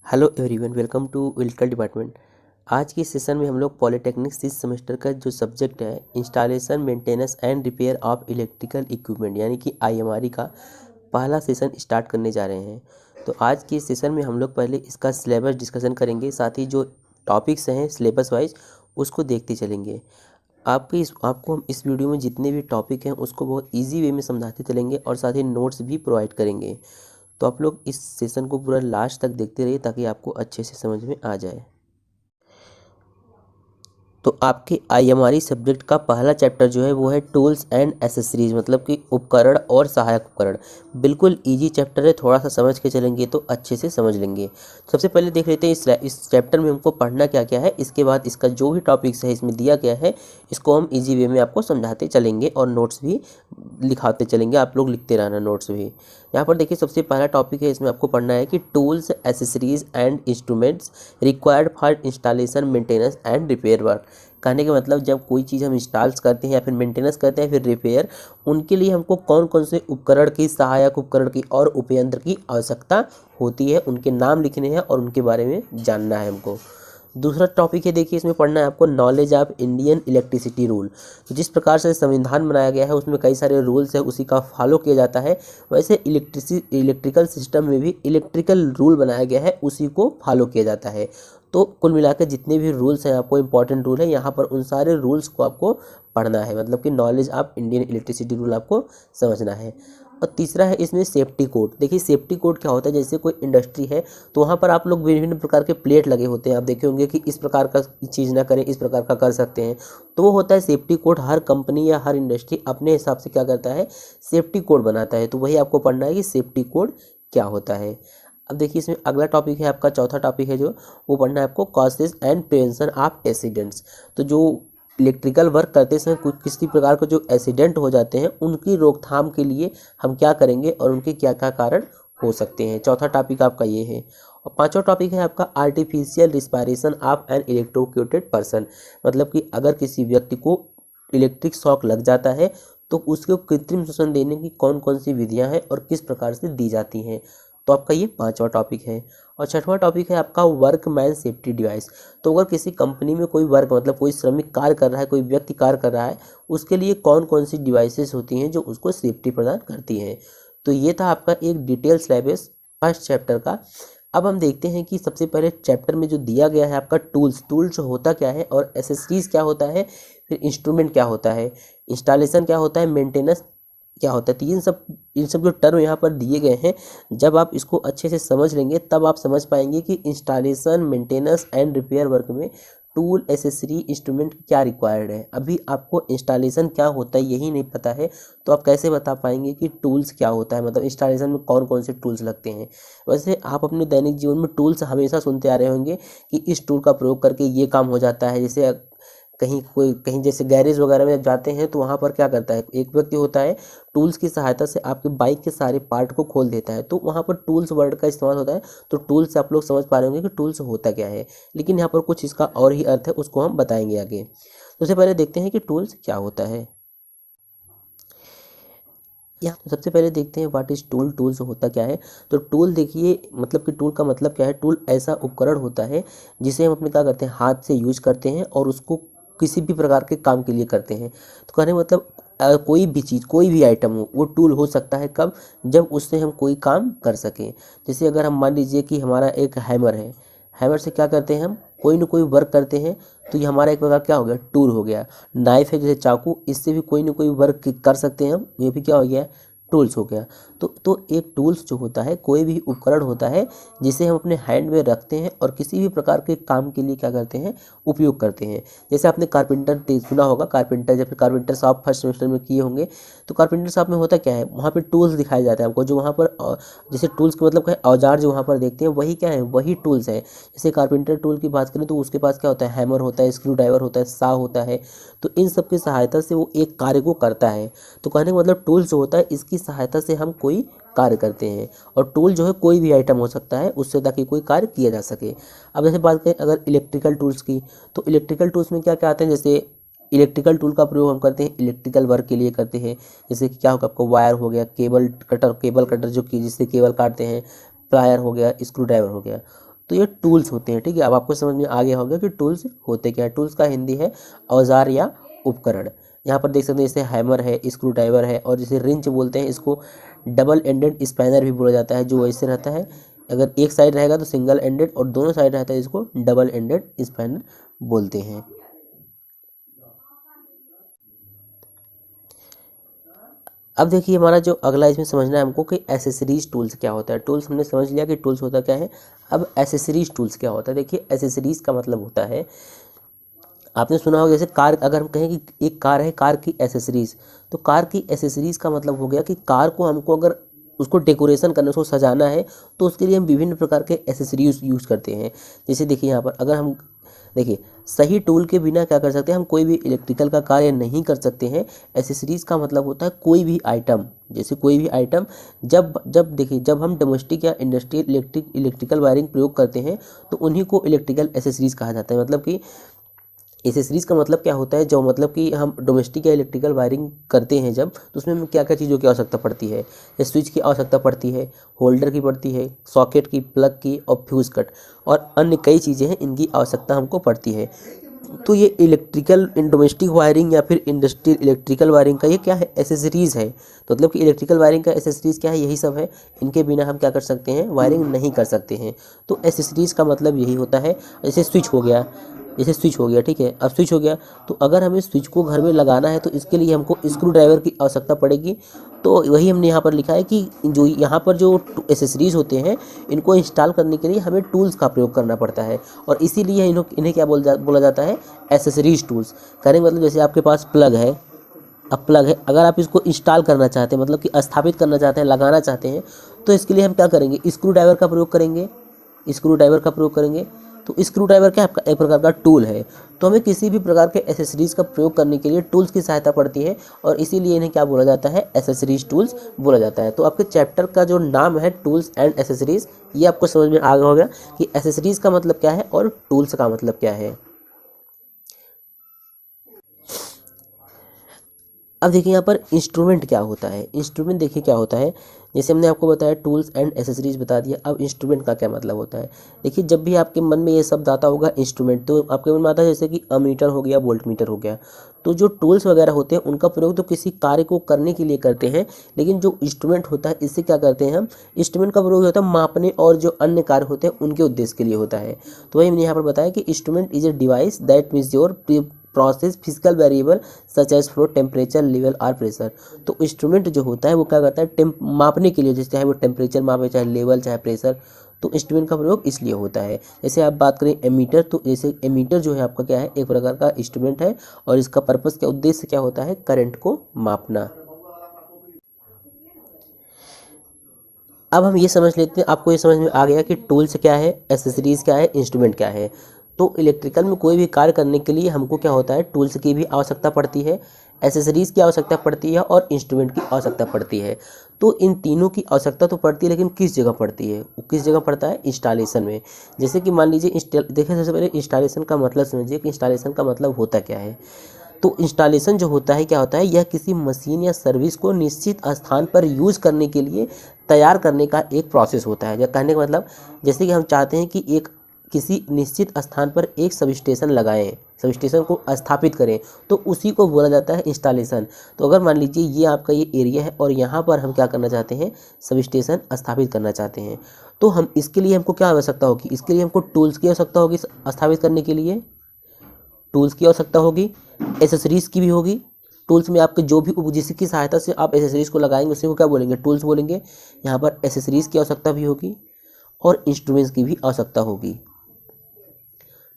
Hello everyone, welcome to electrical department. आज की session में हम लोग पॉलिटेक्निक 6 सेमेस्टर का जो सब्जेक्ट है installation maintenance and repair of electrical equipment यानी कि आईएमआरई का पहला सेशन स्टार्ट करने जा रहे हैं। तो आज की सेशन में हम लोग पहले इसका सिलेबस डिस्कशन करेंगे, साथ ही जो टॉपिक्स हैं सिलेबस वाइज उसको देखते चलेंगे। आपको हम इस वीडियो में जितने भी टॉपिक हैं उसको बहुत ईजी वे में समझाते चलेंगे और साथ ही नोट्स भी प्रोवाइड करेंगे। तो आप लोग इस सेशन को पूरा लास्ट तक देखते रहिए ताकि आपको अच्छे से समझ में आ जाए। तो आपके आईएमआरई सब्जेक्ट का पहला चैप्टर जो है वो है टूल्स एंड एसेसरीज, मतलब कि उपकरण और सहायक उपकरण। बिल्कुल इजी चैप्टर है, थोड़ा सा समझ के चलेंगे तो अच्छे से समझ लेंगे। सबसे पहले देख लेते हैं इस चैप्टर में हमको पढ़ना क्या क्या है। इसके बाद इसका जो भी टॉपिक्स है इसमें दिया गया है इसको हम ईजी वे में आपको समझाते चलेंगे और नोट्स भी लिखाते चलेंगे। आप लोग लिखते रहना नोट्स भी। यहाँ पर देखिए सबसे पहला टॉपिक है, इसमें आपको पढ़ना है कि tools accessories and instruments required for installation maintenance and repair work. कहने का मतलब जब कोई चीज़ हम इंस्टॉल्स करते हैं या फिर मेंटेनेंस करते हैं फिर रिपेयर, उनके लिए हमको कौन कौन से उपकरण की, सहायक उपकरण की और उपयंत्र की आवश्यकता होती है, उनके नाम लिखने हैं और उनके बारे में जानना है हमको। दूसरा टॉपिक है, देखिए इसमें पढ़ना है आपको knowledge of Indian electricity rule. तो जिस प्रकार से संविधान बनाया गया है उसमें कई सारे रूल्स है, उसी का फॉलो किया जाता है। वैसे इलेक्ट्रिकल सिस्टम में भी इलेक्ट्रिकल रूल बनाया गया है, उसी को फॉलो किया जाता है। तो कुल मिलाकर जितने भी रूल्स हैं आपको इंपॉर्टेंट रूल है, यहाँ पर उन सारे रूल्स को आपको पढ़ना है, मतलब कि knowledge of Indian electricity rule आपको समझना है। और तीसरा है इसमें सेफ्टी कोड। देखिए सेफ्टी कोड क्या होता है, जैसे कोई इंडस्ट्री है तो वहाँ पर आप लोग विभिन्न प्रकार के प्लेट लगे होते हैं, आप देखे होंगे कि इस प्रकार का चीज़ ना करें, इस प्रकार का कर सकते हैं। तो वो होता है सेफ्टी कोड। हर कंपनी या हर इंडस्ट्री अपने हिसाब से क्या करता है, सेफ्टी कोड बनाता है। तो वही आपको पढ़ना है कि सेफ्टी कोड क्या होता है। अब देखिए इसमें अगला टॉपिक है आपका, चौथा टॉपिक है जो वो पढ़ना है आपको causes and prevention of accidents. तो जो इलेक्ट्रिकल वर्क करते समय कुछ किसी प्रकार के जो एक्सीडेंट हो जाते हैं उनकी रोकथाम के लिए हम क्या करेंगे और उनके क्या क्या कारण हो सकते हैं। चौथा टॉपिक आपका ये है। और पांचवा टॉपिक है आपका artificial respiration of an electrocuted person, मतलब कि अगर किसी व्यक्ति को इलेक्ट्रिक शॉक लग जाता है तो उसको कृत्रिम श्वसन देने की कौन कौन सी विधियां हैं और किस प्रकार से दी जाती हैं। तो आपका ये पांचवा टॉपिक है। और छठवां टॉपिक है आपका वर्कमैन सेफ्टी डिवाइस। तो अगर किसी कंपनी में कोई वर्क, मतलब कोई श्रमिक कार्य कर रहा है, कोई व्यक्ति कार्य कर रहा है, उसके लिए कौन कौन सी डिवाइसेस होती हैं जो उसको सेफ्टी प्रदान करती हैं। तो ये था आपका एक डिटेल सिलेबस फर्स्ट चैप्टर का। अब हम देखते हैं कि सबसे पहले चैप्टर में जो दिया गया है आपका टूल्स होता क्या है, और एसेसरीज क्या होता है, फिर इंस्ट्रूमेंट क्या होता है, इंस्टॉलेशन क्या होता है, मेंटेनेंस क्या होता है। तो इन सब जो टर्म यहाँ पर दिए गए हैं, जब आप इसको अच्छे से समझ लेंगे तब आप समझ पाएंगे कि installation maintenance and repair work में टूल एसेसरी इंस्ट्रूमेंट क्या रिक्वायर्ड है। अभी आपको इंस्टॉलेशन क्या होता है यही नहीं पता है, तो आप कैसे बता पाएंगे कि टूल्स क्या होता है, मतलब इंस्टॉलेशन में कौन कौन से टूल्स लगते हैं। वैसे आप अपने दैनिक जीवन में टूल्स हमेशा सुनते आ रहे होंगे कि इस टूल का प्रयोग करके ये काम हो जाता है। जैसे कहीं जैसे गैरेज वगैरह में जाते हैं तो वहाँ पर क्या करता है, एक व्यक्ति होता है टूल्स की सहायता से आपके बाइक के सारे पार्ट को खोल देता है। तो वहाँ पर टूल्स वर्ड का इस्तेमाल होता है। तो टूल्स से आप लोग समझ पा रहे होंगे कि टूल्स होता क्या है, लेकिन यहाँ पर कुछ इसका और ही अर्थ है, उसको हम बताएंगे आगे। तो सबसे पहले देखते हैं कि टूल्स क्या होता है। यहाँ तो सबसे पहले देखते हैं व्हाट इज टूल। टूल्स होता क्या है। तो टूल देखिए, मतलब कि टूल का मतलब क्या है, टूल ऐसा उपकरण होता है जिसे हम अपने क्या करते हैं, हाथ से यूज करते हैं और उसको किसी भी प्रकार के काम के लिए करते हैं। तो कहने का मतलब कोई भी चीज़, कोई भी आइटम हो वो टूल हो सकता है कब, जब उससे हम कोई काम कर सकें। जैसे अगर हम मान लीजिए कि हमारा एक हैमर है, हैमर से क्या करते हैं, हम कोई ना कोई वर्क करते हैं, तो ये हमारा एक प्रकार क्या हो गया, टूल हो गया। नाइफ है जैसे चाकू, इससे भी कोई ना कोई वर्क कर सकते हैं हम, ये भी क्या हो गया, टूल्स हो गया। तो एक टूल्स जो होता है कोई भी उपकरण होता है जिसे हम अपने हैंड में रखते हैं और किसी भी प्रकार के काम के लिए क्या करते हैं, उपयोग करते हैं। जैसे आपने कारपेंटर सुना होगा, कारपेंटर, जब कारपेंटर शॉप फर्स्ट सेमेस्टर में किए होंगे, तो कारपेंटर शॉप में होता क्या है, वहाँ पे टूल्स दिखाए जाते हैं आपको, जो वहाँ पर जैसे टूल्स का मतलब क्या है, औजार जो वहाँ पर देखते हैं वही क्या है, वही टूल्स है। जैसे कारपेंटर टूल की बात करें तो उसके पास क्या होता है, हैमर होता है, स्क्रू ड्राइवर होता है, सा होता है। तो इन सब की सहायता से वो एक कार्य को करता है। तो कहने का मतलब टूल्स जो होता है इसकी सहायता से हम कोई कार्य करते हैं। और टूल जो है कोई भी आइटम हो सकता है उससे ताकि कोई कार्य किया जा सके। अब जैसे बात करें अगर इलेक्ट्रिकल टूल्स की, तो इलेक्ट्रिकल टूल्स में क्या क्या आते हैं, जैसे इलेक्ट्रिकल टूल का प्रयोग हम करते हैं इलेक्ट्रिकल वर्क के लिए करते हैं। जैसे कि क्या होगा, आपको वायर हो गया, केबल कटर जो कि जिससे केबल काटते हैं, प्लायर हो गया, स्क्रू ड्राइवर हो गया। तो ये टूल्स होते हैं। ठीक है, अब आपको समझ में आ गया होगा कि टूल्स होते क्या है। टूल्स का हिंदी है औजार या उपकरण। यहाँ पर देख सकते हैं जैसे हैमर है, स्क्रू ड्राइवर है, और जैसे रिंच बोलते हैं इसको डबल एंडेड स्पैनर भी बोला जाता है, जो ऐसे रहता है। अगर एक साइड रहेगा तो सिंगल एंडेड, और दोनों साइड रहता है इसको डबल एंडेड स्पैनर बोलते हैं। अब देखिए हमारा जो अगला इसमें समझना है हमको कि एसेसरीज टूल्स क्या होता है। टूल्स हमने समझ लिया कि टूल्स होता क्या है। अब एसेसरीज टूल्स क्या होता है। देखिए एसेसरीज का मतलब होता है, आपने सुना होगा जैसे कार, अगर हम कहें कि एक कार है, कार की एसेसरीज, तो कार की एसेसरीज का मतलब हो गया कि कार को हमको अगर उसको डेकोरेशन करना, उसको सजाना है, तो उसके लिए हम विभिन्न प्रकार के एसेसरीज यूज़ करते हैं। जैसे देखिए यहाँ पर अगर हम देखिए सही टूल के बिना क्या कर सकते हैं हम, कोई भी इलेक्ट्रिकल का कार्य नहीं कर सकते हैं। एसेसरीज का मतलब होता है कोई भी आइटम, जैसे कोई भी आइटम जब जब देखिए जब हम डोमेस्टिक या इंडस्ट्रियल इलेक्ट्रिकल वायरिंग प्रयोग करते हैं तो उन्हीं को इलेक्ट्रिकल एसेसरीज कहा जाता है। मतलब कि एसेसरीज का मतलब क्या होता है, जो मतलब कि हम डोमेस्टिक या इलेक्ट्रिकल वायरिंग करते हैं जब, तो उसमें हमें क्या क्या चीज़ों की आवश्यकता पड़ती है। स्विच की आवश्यकता पड़ती है, होल्डर की पड़ती है, सॉकेट की, प्लग की, और फ्यूज़ कट, और अन्य कई चीज़ें हैं, इनकी आवश्यकता हमको पड़ती है। तो ये इलेक्ट्रिकल इन डोमेस्टिक वायरिंग या फिर इंडस्ट्रियल इलेक्ट्रिकल वायरिंग का ये क्या है, एसेसरीज़ है। तो मतलब कि इलेक्ट्रिकल वायरिंग का एसेसरीज़ क्या है, यही सब है। इनके बिना हम क्या कर सकते हैं, वायरिंग नहीं कर सकते हैं। तो एसेसरीज़ का मतलब यही होता है। जैसे स्विच हो गया, जैसे स्विच हो गया, ठीक है, अब स्विच हो गया, तो अगर हमें स्विच को घर में लगाना है तो इसके लिए हमको स्क्रू ड्राइवर की आवश्यकता पड़ेगी। तो वही हमने यहाँ पर लिखा है कि जो यहाँ पर जो एसेसरीज होते हैं, इनको इंस्टॉल करने के लिए हमें टूल्स का प्रयोग करना पड़ता है, और इसीलिए इन्हें क्या बोला जाता है, एसेसरीज टूल्स। कहने का मतलब जैसे आपके पास प्लग है, अब प्लग है, अगर आप इसको इंस्टॉल करना चाहते हैं, मतलब कि स्थापित करना चाहते हैं, लगाना चाहते हैं, तो इसके लिए हम क्या करेंगे, स्क्रू ड्राइवर का प्रयोग करेंगे। स्क्रू ड्राइवर का प्रयोग करेंगे। तो स्क्रू ड्राइवर क्या है, आपका एक प्रकार का टूल है। तो हमें किसी भी प्रकार के एसेसरीज का प्रयोग करने के लिए टूल्स की सहायता पड़ती है, और इसीलिए इन्हें क्या बोला जाता है, एसेसरीज टूल्स बोला जाता है। तो आपके चैप्टर का जो नाम है टूल्स एंड एसेसरीज, ये आपको समझ में आ गया होगा कि एसेसरीज का मतलब क्या है और टूल्स का मतलब क्या है। अब देखिए यहाँ पर इंस्ट्रूमेंट क्या होता है। इंस्ट्रूमेंट देखिए क्या होता है, जैसे हमने आपको बताया टूल्स एंड एसेसरीज बता दिया। अब इंस्ट्रूमेंट का क्या मतलब होता है। देखिए जब भी आपके मन में ये शब्द आता होगा इंस्ट्रूमेंट, तो आपके मन में आता है जैसे कि अमीटर हो गया, वोल्ट मीटर हो गया। तो जो टूल्स वगैरह होते हैं उनका प्रयोग तो किसी कार्य को करने के लिए करते हैं, लेकिन जो इंस्ट्रूमेंट होता है इससे क्या करते हैं हम, इंस्ट्रूमेंट का प्रयोग होता है मापने और जो अन्य कार्य होते हैं उनके उद्देश्य के लिए होता है। तो वही मैंने यहाँ पर बताया कि instrument is a device that means your process physical variable such as flow, temperature, level और प्रेशर। तो इंस्ट्रूमेंट जो होता है वो क्या करता है, मापने के लिए, जैसे चाहे वो टेम्परेचर मापे, चाहे लेवल, चाहे प्रेशर, तो इंस्ट्रूमेंट का प्रयोग इसलिए होता है। जैसे आप बात करें एमीटर, तो जैसे एमीटर जो है आपका क्या है, एक प्रकार का इंस्ट्रूमेंट है, और इसका पर्पस क्या, उद्देश्य क्या होता है, करंट को मापना। अब हम ये समझ लेते हैं, आपको ये समझ में आ गया कि टूल्स क्या है, एसेसरीज क्या है, इंस्ट्रूमेंट क्या है। तो इलेक्ट्रिकल में कोई भी कार्य करने के लिए हमको क्या होता है, टूल्स की भी आवश्यकता पड़ती है, एसेसरीज की आवश्यकता पड़ती है, और इंस्ट्रूमेंट की आवश्यकता पड़ती है। तो इन तीनों की आवश्यकता तो पड़ती है, लेकिन किस जगह पड़ती है, वो किस जगह पड़ता है, इंस्टॉलेशन में। जैसे कि मान लीजिए देखिए सबसे पहले इंस्टॉलेशन का मतलब समझिए कि इंस्टॉलेशन का मतलब होता क्या है। तो इंस्टॉलेशन जो होता है क्या होता है, यह किसी मशीन या सर्विस को निश्चित स्थान पर यूज़ करने के लिए तैयार करने का एक प्रोसेस होता है। या कहने का मतलब जैसे कि हम चाहते हैं कि एक किसी निश्चित स्थान पर एक सब स्टेशन लगाएं, सब स्टेशन को स्थापित करें, तो उसी को बोला जाता है इंस्टॉलेशन। तो अगर मान लीजिए ये आपका ये एरिया है और यहाँ पर हम क्या करना चाहते हैं, सब स्टेशन स्थापित करना चाहते हैं, तो हम इसके लिए हमको क्या आवश्यकता होगी, इसके लिए हमको टूल्स की आवश्यकता होगी, स्थापित करने के लिए टूल्स की आवश्यकता होगी, एसेसरीज़ की भी होगी। टूल्स में आपके जो भी जिसकी सहायता से आप एसेसरीज़ को लगाएंगे उसी को क्या बोलेंगे, टूल्स बोलेंगे। यहाँ पर एसेसरीज़ की आवश्यकता भी होगी और इंस्ट्रूमेंट्स की भी आवश्यकता होगी।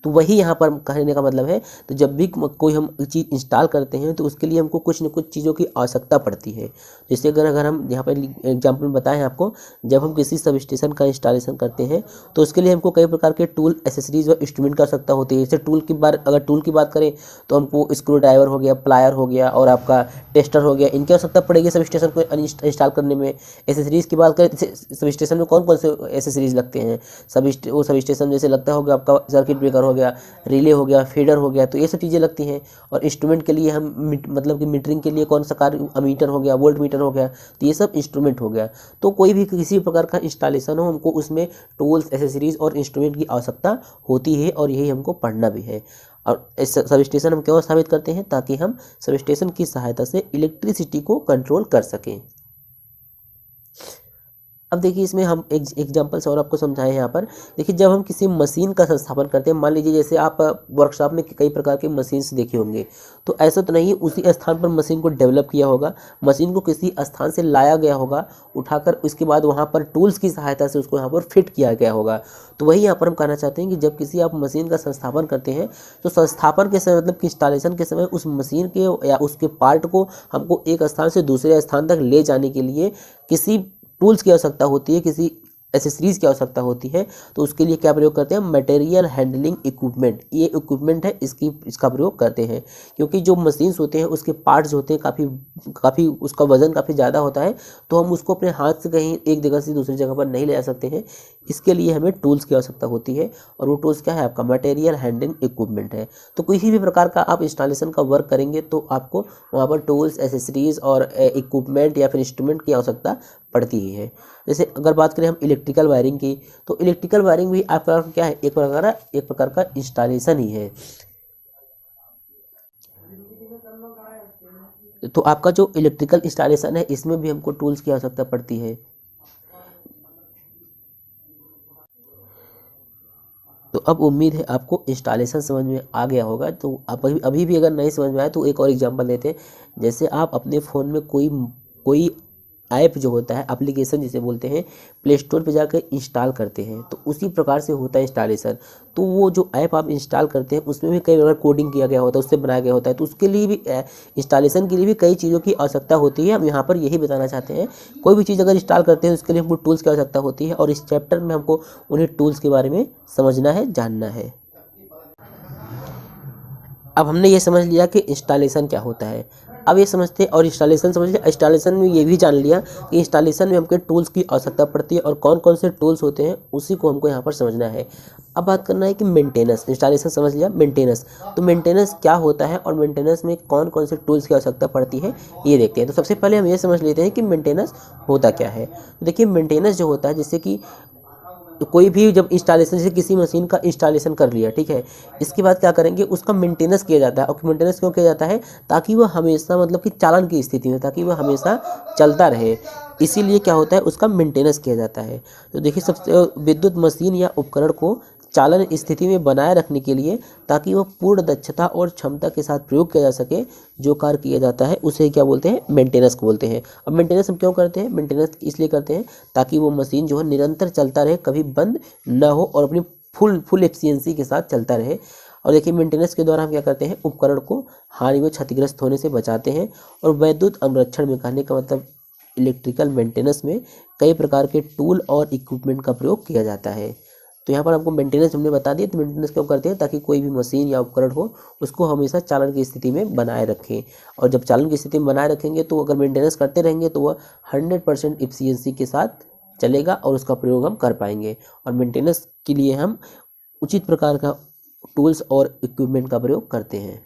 तो वही यहाँ पर कहने का मतलब है, तो जब भी कोई हम चीज़ इंस्टॉल करते हैं तो उसके लिए हमको कुछ न कुछ चीज़ों की आवश्यकता पड़ती है। जैसे अगर हम यहाँ पर एग्जाम्पल में बताएं आपको, जब हम किसी सब स्टेशन का इंस्टॉलेशन करते हैं तो उसके लिए हमको कई प्रकार के टूल, एसेसरीज और इंस्ट्रूमेंट की आवश्यकता होती है। जैसे अगर टूल की बात करें तो हमको स्क्रू ड्राइवर हो गया, प्लायर हो गया, और आपका टेस्टर हो गया, इनकी आवश्यकता पड़ेगी सब स्टेशन को इंस्टॉल करने में। एसेसरीज़ की बात करें, सब स्टेशन में कौन कौन से एसेसरीज लगते हैं, सब स्टेशन जैसे लगता होगा आपका सर्किट ब्रेकर हो गया, रिले हो गया, फीडर हो गया, तो ये सब चीज़ें लगती हैं। और इंस्ट्रूमेंट के लिए हम मतलब कि मीटरिंग के लिए कौन सा कार्य, अमीटर हो गया, वोल्ट मीटर हो गया, तो ये सब इंस्ट्रूमेंट हो गया। तो कोई भी किसी भी प्रकार का इंस्टॉलेशन हो, हमको उसमें टूल्स, एसेसरीज और इंस्ट्रूमेंट की आवश्यकता होती है, और यही हमको पढ़ना भी है। और इस सब स्टेशन हम क्यों स्थापित करते हैं, ताकि हम सब स्टेशन की सहायता से इलेक्ट्रिसिटी को कंट्रोल कर सकें। अब देखिए इसमें हम एक एग्जाम्पल्स और आपको समझाएं यहाँ पर। देखिए जब हम किसी मशीन का संस्थापन करते हैं, मान लीजिए जैसे आप वर्कशॉप में कई प्रकार के मशीन्स देखे होंगे, तो ऐसा तो नहीं उसी स्थान पर मशीन को डेवलप किया होगा, मशीन को किसी स्थान से लाया गया होगा उठाकर, उसके बाद वहाँ पर टूल्स की सहायता से उसको यहाँ पर फिट किया गया होगा। तो वही यहाँ पर हम कहना चाहते हैं कि जब किसी आप मशीन का संस्थापन करते हैं, तो संस्थापन के समय मतलब कि इंस्टॉलेशन के समय उस मशीन के या उसके पार्ट को हमको एक स्थान से दूसरे स्थान तक ले जाने के लिए किसी टूल्स की आवश्यकता होती है, किसी एसेसरीज की आवश्यकता होती है। तो उसके लिए क्या प्रयोग करते हैं, मटेरियल हैंडलिंग इक्विपमेंट, ये इक्विपमेंट है, इसका प्रयोग करते हैं। क्योंकि जो मशीन्स होते हैं उसके पार्ट्स होते हैं काफ़ी उसका वजन काफ़ी ज़्यादा होता है, तो हम उसको अपने हाथ से कहीं एक जगह से दूसरी जगह पर नहीं ले जा सकते हैं। इसके लिए हमें टूल्स की आवश्यकता होती है, और वो टूल्स क्या है, आपका मटेरियल हैंडलिंग इक्विपमेंट है। तो किसी भी प्रकार का आप इंस्टॉलेशन का वर्क करेंगे तो आपको वहाँ पर टूल्स, एसेसरीज और इक्विपमेंट या फिर इंस्ट्रूमेंट की आवश्यकता पड़ती ही है। जैसे अगर बात करें हम इलेक्ट्रिकल वायरिंग की, तो इलेक्ट्रिकल वायरिंग भी आपका क्या है, एक प्रकार का इंस्टॉलेशन ही है। तो आपका जो इलेक्ट्रिकल इंस्टॉलेशन है, इसमें भी हमको टूल्स की आवश्यकता पड़ती है। तो अब उम्मीद है आपको इंस्टॉलेशन समझ में आ गया होगा। तो आप अभी भी अगर नहीं समझ में आए तो एक और एग्जांपल लेते हैं। जैसे आप अपने फ़ोन में कोई ऐप जो होता है, एप्लीकेशन जिसे बोलते हैं, प्ले स्टोर पर जाकर इंस्टॉल करते हैं, तो उसी प्रकार से होता है इंस्टॉलेशन। तो वो जो ऐप आप इंस्टॉल करते हैं उसमें भी कई बार कोडिंग किया गया होता है, उससे बनाया गया होता है, तो उसके लिए भी इंस्टॉलेशन के लिए भी कई चीज़ों की आवश्यकता होती है। हम यहाँ पर यही बताना चाहते हैं, कोई भी चीज़ अगर इंस्टॉल करते हैं उसके लिए हमको टूल्स की आवश्यकता होती है, और इस चैप्टर में हमको उन्हीं टूल्स के बारे में समझना है, जानना है। अब हमने ये समझ लिया कि इंस्टॉलेशन क्या होता है। अब ये समझते हैं और इंस्टॉलेशन समझ लिया। इंस्टॉलेशन में ये भी जान लिया कि इंस्टॉलेशन में हमको टूल्स की आवश्यकता पड़ती है, और कौन कौन से टूल्स होते हैं उसी को हमको यहाँ पर समझना है। अब बात करना है कि मेंटेनेंस। इंस्टॉलेशन समझ लिया, मेंटेनेंस, तो मेंटेनेंस क्या होता है और मेंटेनेंस में कौन कौन से टूल्स की आवश्यकता पड़ती है, ये देखते हैं। तो सबसे पहले हम ये समझ लेते हैं कि मेंटेनेंस होता क्या है। तो देखिए मेंटेनेंस जो होता है, जैसे कि तो कोई भी जब इंस्टॉलेशन, जैसे किसी मशीन का इंस्टॉलेशन कर लिया, ठीक है, इसके बाद क्या करेंगे, उसका मेंटेनेंस किया जाता है। और मेंटेनेंस क्यों किया जाता है, ताकि वह हमेशा मतलब कि चालन की स्थिति में, ताकि वह हमेशा चलता रहे, इसीलिए क्या होता है, उसका मेंटेनेंस किया जाता है। तो देखिए सबसे विद्युत मशीन या उपकरण को चालन स्थिति में बनाए रखने के लिए, ताकि वह पूर्ण दक्षता और क्षमता के साथ प्रयोग किया जा सके, जो कार्य किया जाता है उसे क्या बोलते हैं, मेंटेनेंस को बोलते हैं। अब मेंटेनेंस हम क्यों करते हैं, मेंटेनेंस इसलिए करते हैं ताकि वो मशीन जो है निरंतर चलता रहे, कभी बंद न हो, और अपनी फुल एफिशिएंसी के साथ चलता रहे। और देखिए मेंटेनेंस के दौरान हम क्या करते हैं, उपकरण को हानि व क्षतिग्रस्त होने से बचाते हैं। और विद्युत अनुरक्षण में, कहने का मतलब इलेक्ट्रिकल मेंटेनेंस में कई प्रकार के टूल और इक्विपमेंट का प्रयोग किया जाता है। तो यहाँ पर आपको मेंटेनेंस हमने बता दिया। तो मेंटेनेंस क्यों करते हैं, ताकि कोई भी मशीन या उपकरण हो उसको हमेशा चालन की स्थिति में बनाए रखें। और जब चालन की स्थिति में बनाए रखेंगे, तो अगर मेंटेनेंस करते रहेंगे तो वह 100% एफिशिएंसी के साथ चलेगा, और उसका प्रयोग हम कर पाएंगे। और मेंटेनेंस के लिए हम उचित प्रकार का टूल्स और इक्विपमेंट का प्रयोग करते हैं।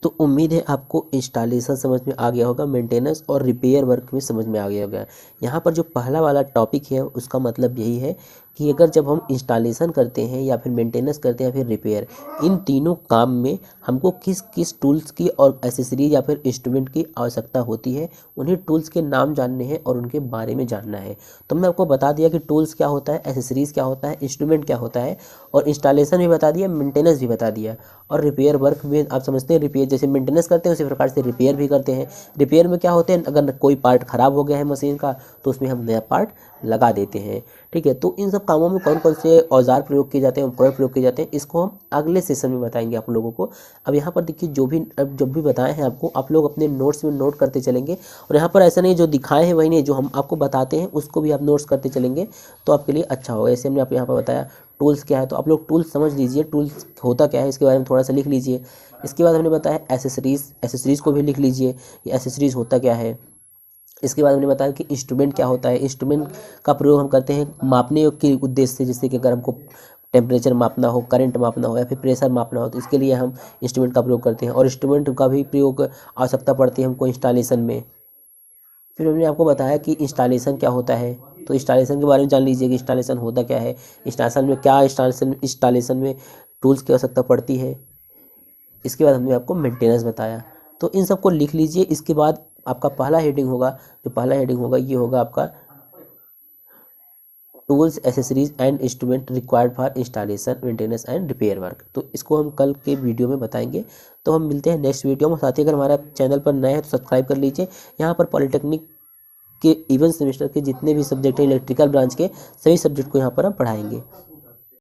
तो उम्मीद है आपको इंस्टॉलेशन समझ में आ गया होगा, मेंटेनेंस और रिपेयर वर्क में समझ में आ गया होगा। यहाँ पर जो पहला वाला टॉपिक है उसका मतलब यही है कि अगर जब हम इंस्टॉलेशन करते हैं या फिर मेंटेनेंस करते हैं या फिर रिपेयर, इन तीनों काम में हमको किस किस टूल्स की और एसेसरीज या फिर इंस्ट्रूमेंट की आवश्यकता होती है, उन्हीं टूल्स के नाम जानने हैं और उनके बारे में जानना है। तो मैं आपको बता दिया कि टूल्स क्या होता है, एसेसरीज क्या होता है, इंस्ट्रूमेंट क्या होता है, और इंस्टॉलेशन भी बता दिया, मेंटेनेंस भी बता दिया। और रिपेयर वर्क में आप समझते हैं, रिपेयर जैसे मेंटेनेंस करते हैं उसी प्रकार से रिपेयर भी करते हैं। रिपेयर में क्या होते हैं, अगर कोई पार्ट ख़राब हो गया है मशीन का, तो उसमें हम नया पार्ट लगा देते हैं, ठीक है। तो इन सब कामों में कौन कौन से औजार प्रयोग किए जाते हैं, उपकरण प्रयोग किए जाते हैं, इसको हम अगले सेशन में बताएंगे आप लोगों को। अब यहाँ पर देखिए जब भी बताए हैं आपको, आप लोग अपने नोट्स में नोट करते चलेंगे। और यहाँ पर ऐसा नहीं जो दिखाए हैं वही नहीं, जो हम आपको बताते हैं उसको भी आप नोट्स करते चलेंगे, तो आपके लिए अच्छा होगा। ऐसे हमने आप यहाँ पर बताया टूल्स क्या है, तो आप लोग टूल्स समझ लीजिए, टूल्स होता क्या है इसके बारे में थोड़ा सा लिख लीजिए। इसके बाद हमने बताया एसेसरीज़ को भी लिख लीजिए, ये एसेसरीज़ होता क्या है। इसके बाद हमने बताया कि इंस्ट्रूमेंट क्या होता है। इंस्ट्रूमेंट का प्रयोग हम करते हैं मापने के उद्देश्य से, जैसे कि अगर हमको टेम्परेचर मापना हो, करंट मापना हो या फिर प्रेशर मापना हो, तो इसके लिए हम इंस्ट्रूमेंट का प्रयोग करते हैं। और इंस्ट्रूमेंट का भी प्रयोग आवश्यकता पड़ती है हमको इंस्टॉलेशन में। फिर हमने आपको बताया कि इंस्टॉलेशन क्या होता है, तो इंस्टॉलेशन के बारे में जान लीजिए कि इंस्टॉलेशन होता क्या है, इंस्टॉलेशन में क्या इंस्टॉलेशन में टूल्स की आवश्यकता पड़ती है। इसके बाद हमने आपको मेंटेनेंस बताया। तो इन सबको लिख लीजिए। इसके बाद आपका पहला हेडिंग होगा, जो पहला हेडिंग होगा ये होगा आपका tools accessories and instrument required for installation maintenance and repair work. तो इसको हम कल के वीडियो में बताएंगे। तो हम मिलते हैं नेक्स्ट वीडियो में। साथ ही अगर हमारा चैनल पर नए हैं तो सब्सक्राइब कर लीजिए। यहाँ पर पॉलिटेक्निक के इवन सेमेस्टर के जितने भी सब्जेक्ट हैं इलेक्ट्रिकल ब्रांच के, सभी सब्जेक्ट को यहाँ पर हम पढ़ाएंगे।